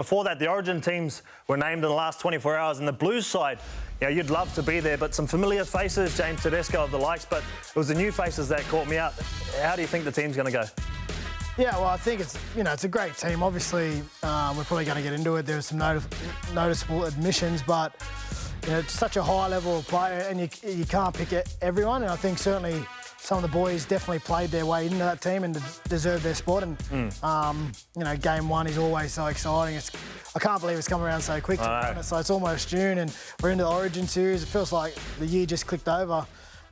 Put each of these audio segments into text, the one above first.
Before that, the Origin teams were named in the last 24 hours, and the Blues side, you'd love to be there, but some familiar faces, James Tedesco of the likes, but it was the new faces that caught me out. How do you think the team's going to go? Yeah, well, I think it's a great team. Obviously, we're probably going to get into it. There's some noticeable admissions, but it's such a high level of player, and you can't pick everyone. And I think certainly some of the boys definitely played their way into that team and deserved their spot. And game one is always so exciting. I can't believe it's come around so quick. So it's almost June, and we're into the Origin series. It feels like the year just clicked over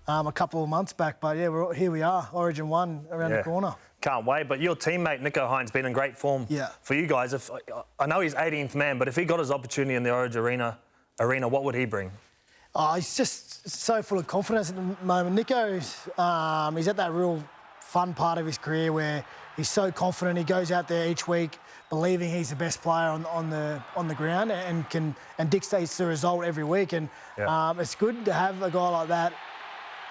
a couple of months back. But yeah, here we are, Origin 1 around the corner. Can't wait. But your teammate, Nico Hines, been in great form for you guys. I know he's 18th man, but if he got his opportunity in the Origin arena, what would he bring? Oh, he's just so full of confidence at the moment. Nico's, he's at that real fun part of his career where he's so confident. He goes out there each week believing he's the best player on the ground and dictates the result every week. And it's good to have a guy like that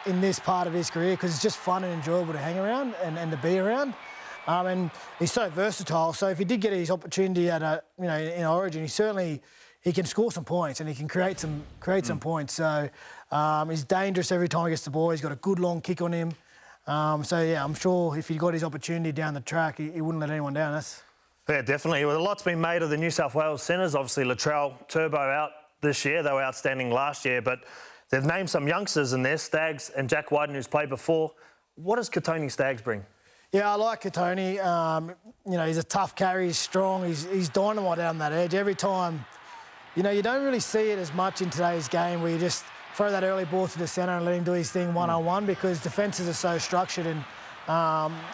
in this part of his career because it's just fun and enjoyable to hang around and to be around. And he's so versatile. So if he did get his opportunity at in Origin, he can score some points and he can create some points. So he's dangerous every time he gets the ball. He's got a good long kick on him. So yeah, I'm sure if he got his opportunity down the track, he wouldn't let anyone down. Yeah, definitely. Well, a lot's been made of the New South Wales centres. Obviously, Latrell, Turbo out this year. They were outstanding last year, but they've named some youngsters in there, Staggs and Jack Wyden, who's played before. What does Katoni Staggs bring? Yeah, I like Katoni. He's a tough carry, he's strong, he's dynamite down that edge. Every time, you don't really see it as much in today's game where you just throw that early ball to the centre and let him do his thing one-on-one because defences are so structured and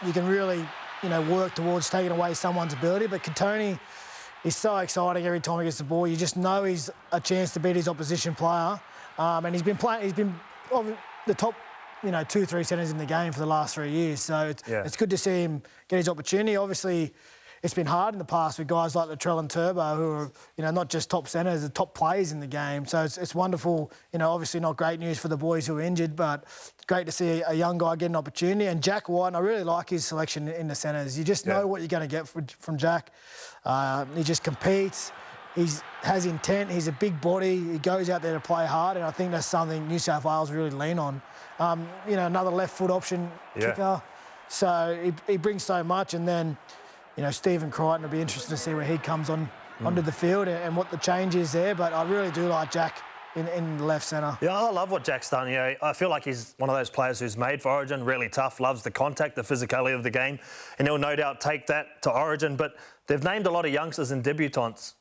you can really, work towards taking away someone's ability. But Katoni is so exciting every time he gets the ball. You just know he's a chance to beat his opposition player. And he's been the top, 2-3 centres in the game for the last 3 years. So it's good to see him get his opportunity. Obviously, it's been hard in the past with guys like Latrell and Turbo who are, not just top centres, they're top players in the game. So it's wonderful. Obviously not great news for the boys who are injured, but great to see a young guy get an opportunity. And Jack Wyden, I really like his selection in the centres. You just know what you're going to get from Jack. He just competes. He has intent. He's a big body. He goes out there to play hard, and I think that's something New South Wales really lean on. Another left foot option kicker. So he brings so much, and then Stephen Crichton will be interested to see where he comes onto the field and what the change is there. But I really do like Jack in the left centre. Yeah, I love what Jack's done. I feel like he's one of those players who's made for Origin, really tough, loves the contact, the physicality of the game, and he'll no doubt take that to Origin. But they've named a lot of youngsters and debutants.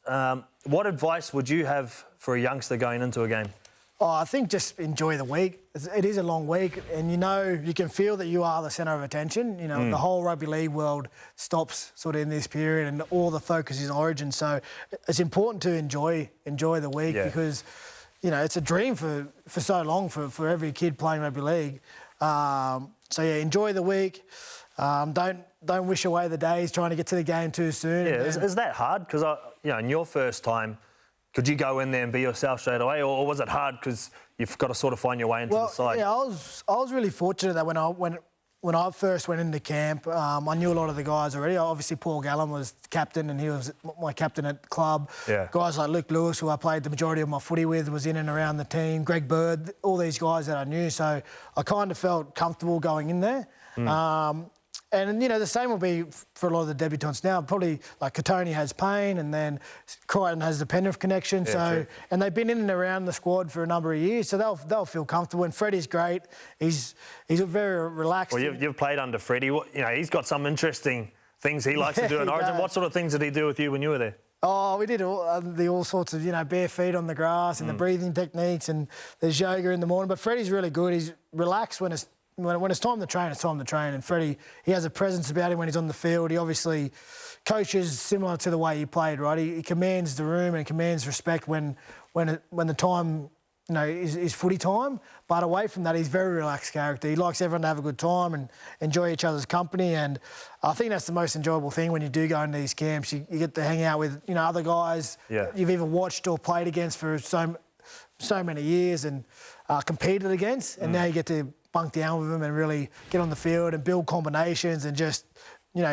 What advice would you have for a youngster going into a game? Oh, I think just enjoy the week. It is a long week, and you can feel that you are the centre of attention. The whole rugby league world stops sort of in this period, and all the focus is Origin. So it's important to enjoy the week because it's a dream for so long for every kid playing rugby league. Enjoy the week. Don't wish away the days trying to get to the game too soon. Yeah, is that hard? Because in your first time, could you go in there and be yourself straight away, or was it hard because you've got to sort of find your way into the side? Yeah, I was really fortunate that when I first went into camp, I knew a lot of the guys already. Obviously, Paul Gallen was captain, and he was my captain at club. Yeah. Guys like Luke Lewis, who I played the majority of my footy with, was in and around the team. Greg Bird, all these guys that I knew. So I kind of felt comfortable going in there. And, the same will be for a lot of the debutants now. Probably, like, Katoni has Payne, and then Crichton has the Penrith connection. And they've been in and around the squad for a number of years, so they'll feel comfortable. And Freddie's great. He's very relaxed. Well, you've played under Freddie. He's got some interesting things he likes to do in Origin. What sort of things did he do with you when you were there? Oh, we did all sorts of, bare feet on the grass and the breathing techniques, and there's yoga in the morning. But Freddie's really good. He's relaxed when it's time to train, it's time to train. And Freddie, he has a presence about him when he's on the field. He obviously coaches similar to the way he played, right? He commands the room and commands respect when the time, is footy time. But away from that, he's a very relaxed character. He likes everyone to have a good time and enjoy each other's company. And I think that's the most enjoyable thing when you do go into these camps. You get to hang out with, other guys you've either watched or played against for so many years and competed against. And now you get to bunk down with them and really get on the field and build combinations and just,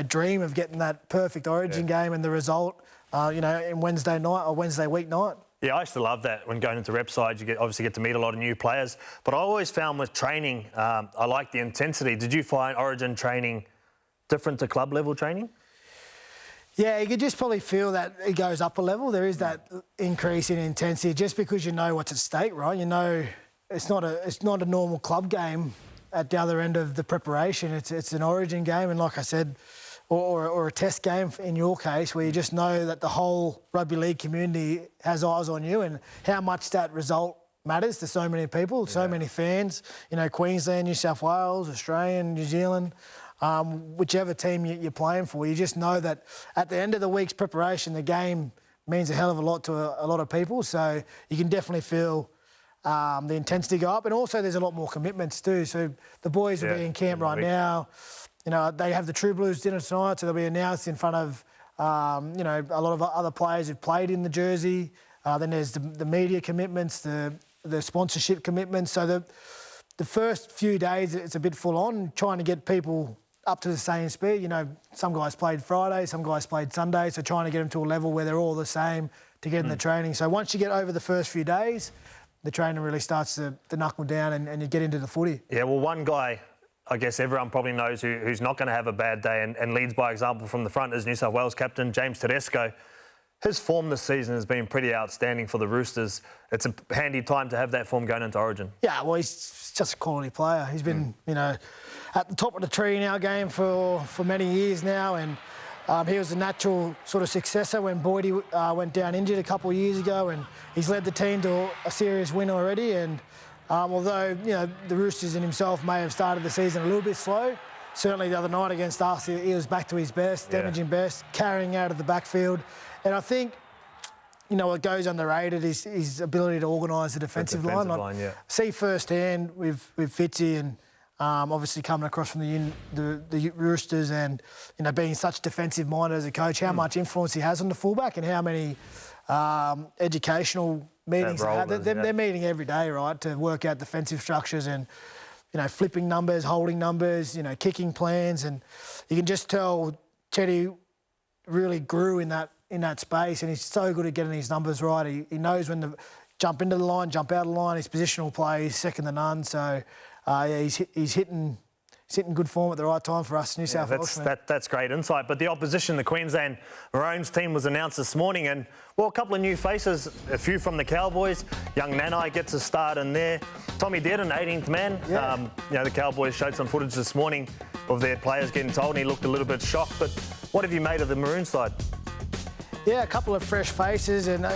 dream of getting that perfect Origin game and the result in Wednesday night or Wednesday weeknight. Yeah, I used to love that when going into rep sides. You obviously get to meet a lot of new players. But I always found with training, I like the intensity. Did you find Origin training different to club level training? Yeah, you could just probably feel that it goes up a level. There is that increase in intensity just because you know what's at stake, right? You know it's not a normal club game at the other end of the preparation. It's an Origin game, and like I said, or a test game in your case, where you just know that the whole rugby league community has eyes on you and how much that result matters to so many people, so many fans. You know, Queensland, New South Wales, Australian, New Zealand, whichever team you're playing for, you just know that at the end of the week's preparation, the game means a hell of a lot to a lot of people. So you can definitely feel the intensity go up, and also there's a lot more commitments too. So the boys will be in camp right now. You know, they have the True Blues dinner tonight, so they'll be announced in front of, a lot of other players who've played in the jersey. Then there's the media commitments, the sponsorship commitments. So the first few days, it's a bit full on, trying to get people up to the same speed. You know, some guys played Friday, some guys played Sunday, so trying to get them to a level where they're all the same to get in the training. So once you get over the first few days, the training really starts to knuckle down and you get into the footy. Yeah, well, one guy I guess everyone probably knows who's not going to have a bad day and leads by example from the front is New South Wales captain James Tedesco. His form this season has been pretty outstanding for the Roosters. It's a handy time to have that form going into Origin. Yeah, well, he's just a quality player. He's been, at the top of the tree in our game for many years now, and he was a natural sort of successor when Boydie went down injured a couple of years ago, and he's led the team to a serious win already. And although, the Roosters and himself may have started the season a little bit slow, certainly the other night against us, he was back to his best, damaging best, carrying out of the backfield. And I think, what goes underrated is his ability to organise the defensive line. See firsthand with Fitzy and obviously coming across from the Roosters and, being such defensive-minded as a coach, how much influence he has on the fullback and how many educational meetings they have. They're meeting every day, right, to work out defensive structures and, flipping numbers, holding numbers, kicking plans. And you can just tell Teddy really grew in that space, and he's so good at getting his numbers right. He knows when to jump into the line, jump out of the line. His positional play is second to none. So, he's hitting good form at the right time for us, New South Wales. That's great insight. But the opposition, the Queensland Maroons team, was announced this morning, and a couple of new faces, a few from the Cowboys. Young Nanai gets a start in there. Tommy Dearden, 18th man. Yeah. The Cowboys showed some footage this morning of their players getting told, and he looked a little bit shocked. But what have you made of the Maroon side? Yeah, a couple of fresh faces, and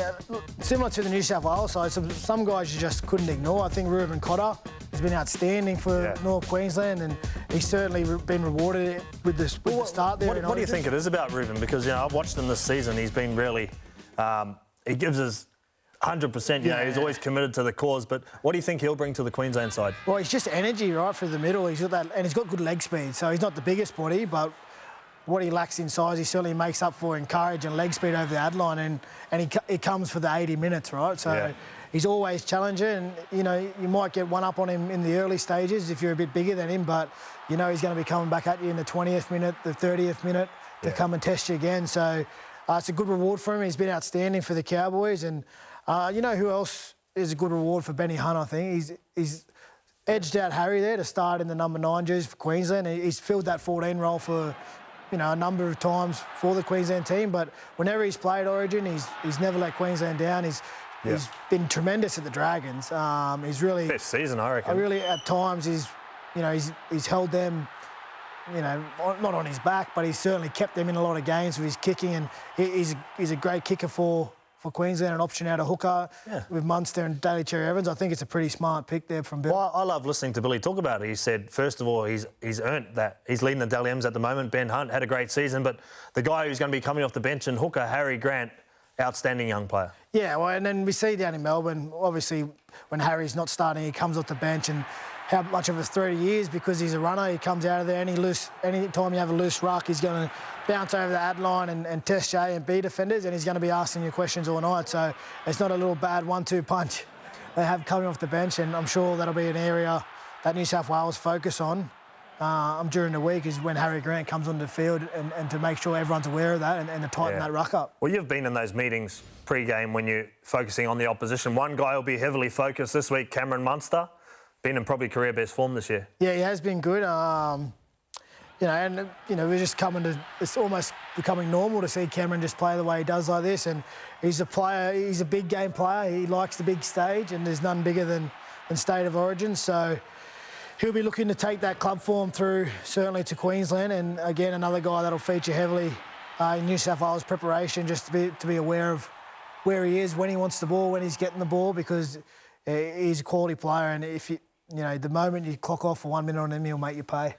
similar to the New South Wales side, some guys you just couldn't ignore. I think Ruben Cotter has been outstanding for North Queensland, and he's certainly been rewarded with the start there. What do you think it is about Ruben? Because, I've watched him this season. He's been really... he gives us 100%. He's always committed to the cause. But what do you think he'll bring to the Queensland side? Well, he's just energy right through the middle. He's got that, and he's got good leg speed. So he's not the biggest body, but what he lacks in size, he certainly makes up for in courage and leg speed over the ad line, and he comes for the 80 minutes, right? So he's always challenging, and, you might get one up on him in the early stages if you're a bit bigger than him, but he's going to be coming back at you in the 20th minute, the 30th minute to come and test you again. So it's a good reward for him. He's been outstanding for the Cowboys, and who else is a good reward for Benny Hunt, I think? He's edged out Harry there to start in the number 9 jersey for Queensland. He's filled that 14 role for... a number of times for the Queensland team, but whenever he's played Origin, he's never let Queensland down. He's been tremendous at the Dragons. He's really best season, I reckon. Really, at times, he's held them, not on his back, but he's certainly kept them in a lot of games with his kicking, and he's a great kicker for Queensland, an option out of hooker with Munster and Daly Cherry Evans. I think it's a pretty smart pick there from Bill. Well, I love listening to Billy talk about it. He said, first of all, he's earned that. He's leading the Dally M's at the moment. Ben Hunt had a great season, but the guy who's going to be coming off the bench in hooker, Harry Grant, outstanding young player. Yeah, well, and then we see down in Melbourne, obviously, when Harry's not starting, he comes off the bench, and how much of a threat he is because he's a runner. He comes out of there, any time you have a loose ruck, he's going to bounce over the ad line and test A and B defenders, and he's going to be asking you questions all night. So it's not a little bad 1-2 punch they have coming off the bench, and I'm sure that'll be an area that New South Wales focus on during the week is when Harry Grant comes onto the field and to make sure everyone's aware of that and to tighten that ruck up. Well, you've been in those meetings pre-game when you're focusing on the opposition. One guy will be heavily focused this week, Cameron Munster, been in probably career best form this year. Yeah, he has been good. We're just coming to, it's almost becoming normal to see Cameron just play the way he does like this. And he's a player, he's a big game player. He likes the big stage, and there's none bigger than State of Origin. So he'll be looking to take that club form through, certainly to Queensland. And again, another guy that'll feature heavily in New South Wales preparation, just to be aware of where he is, when he wants the ball, when he's getting the ball, because he's a quality player. And if the moment you clock off for 1 minute on him, he'll make you pay.